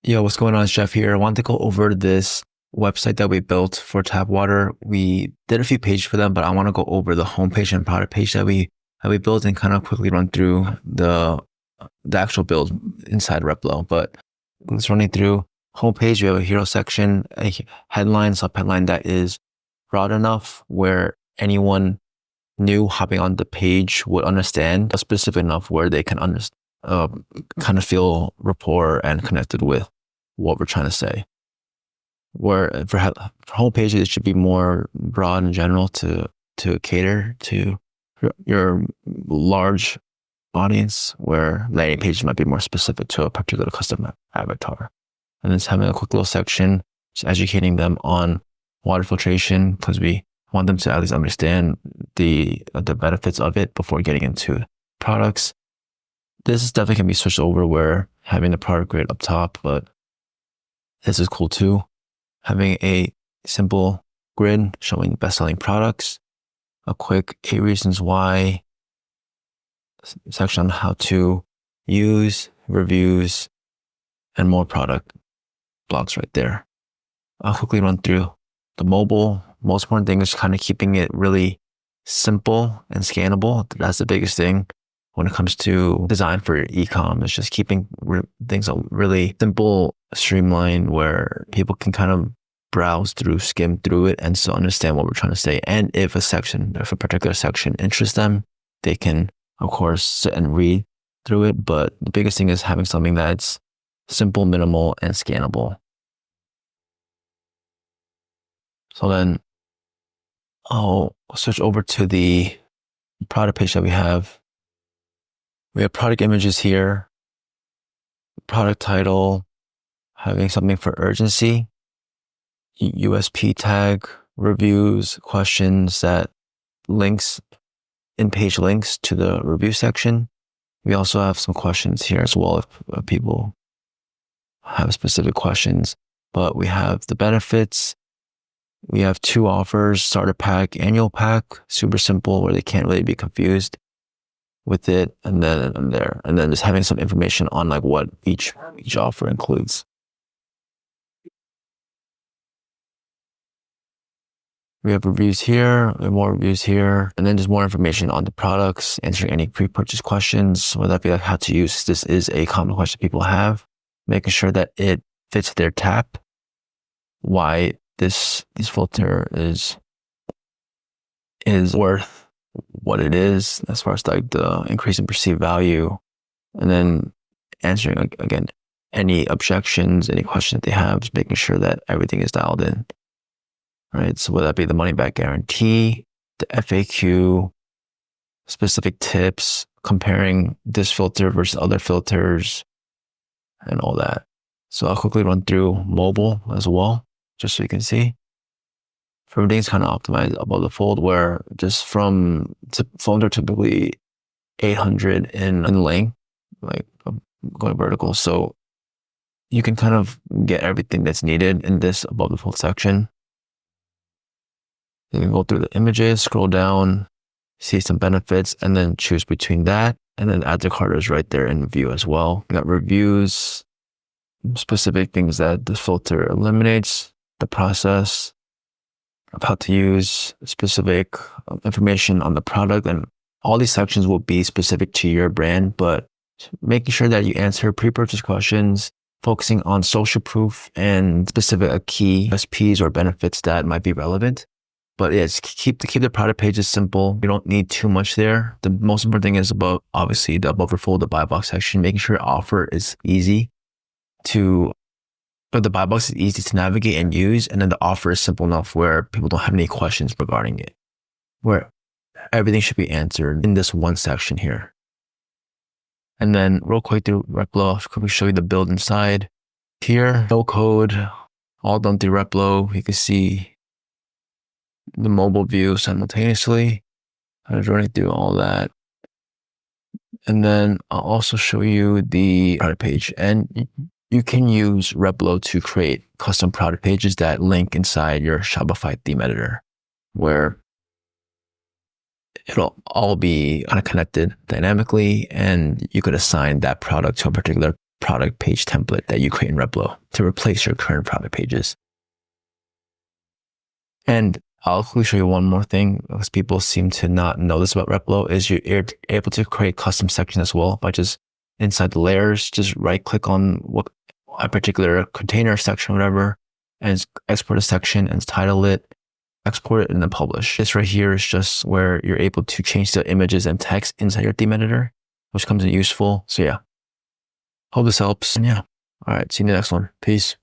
Yo, what's going on? It's Jeff here. I want to go over this website that we built for tap water. We did a few pages for them, but I want to go over the homepage and product page that we built and kind of quickly run through the actual build inside Replo. But let's running through homepage. We have a hero section, a headline, subheadline that is broad enough where anyone new hopping on the page would understand, but specific enough where they can kind of feel rapport and connected with what we're trying to say. Where for homepage, it should be more broad in general to cater to your large audience, where landing pages might be more specific to a particular custom avatar. And then having a quick little section, just educating them on water filtration, because we want them to at least understand the benefits of it before getting into products. This is definitely can be switched over where having the product grid up top, but this is cool too. Having a simple grid showing best-selling products, a quick 8 reasons why section on how to use, reviews, and more product blogs right there. I'll quickly run through the mobile. Most important thing is kind of keeping it really simple and scannable. That's the biggest thing when it comes to design for e-com. It's just keeping things really simple, streamlined, where people can kind of browse through, skim through it, and still understand what we're trying to say. And if a particular section interests them, they can, of course, sit and read through it. But the biggest thing is having something that's simple, minimal, and scannable. So then I'll switch over to the product page that we have. We have product images here, product title, having something for urgency, USP tag, reviews, questions, that links, in-page links to the review section. We also have some questions here as well if people have specific questions. But we have the benefits. We have 2 offers, starter pack, annual pack, super simple where they can't really be confused with it, and then just having some information on like what each offer includes. We have reviews here, and more reviews here, and then just more information on the products, answering any pre-purchase questions, whether that be like how to use. This is a common question people have, making sure that it fits their tap, why this filter is worth what it is as far as like the increase in perceived value, and then answering again any objections, any questions that they have, just making sure that everything is dialed in. Right, so whether that be the money back guarantee, the FAQ, specific tips, comparing this filter versus other filters, and all that. So I'll quickly run through mobile as well, just so you can see. Everything's kind of optimized above the fold, where just phones are typically 800 in length, like going vertical. So you can kind of get everything that's needed in this above the fold section. You can go through the images, scroll down, see some benefits, and then choose between that. And then add to cart is right there in view as well. We got reviews, specific things that the filter eliminates, the process of how to use, specific information on the product. And all these sections will be specific to your brand, but making sure that you answer pre-purchase questions, focusing on social proof and specific key USPs or benefits that might be relevant. But yeah, keep the product pages simple. You don't need too much there. The most important thing is about, obviously, the above the fold, the buy box section, making sure offer is easy to, or the buy box is easy to navigate and use. And then the offer is simple enough where people don't have any questions regarding it, where everything should be answered in this one section here. And then real quick through Replo, I'll quickly show you the build inside. Here, no code, all done through Replo. You can see the mobile view simultaneously. I was running through all that. And then I'll also show you the product page. And you can use Replo to create custom product pages that link inside your Shopify theme editor, where it'll all be kind of connected dynamically, and you could assign that product to a particular product page template that you create in Replo to replace your current product pages. And I'll quickly show you one more thing, because people seem to not know this about Replo, is you're able to create custom sections as well by just inside the layers, just right click on what a particular container section, whatever, and export a section and title it, export it, and then publish. This right here is just where you're able to change the images and text inside your theme editor, which comes in useful. So yeah, hope this helps. And yeah, all right, see you in the next one. Peace.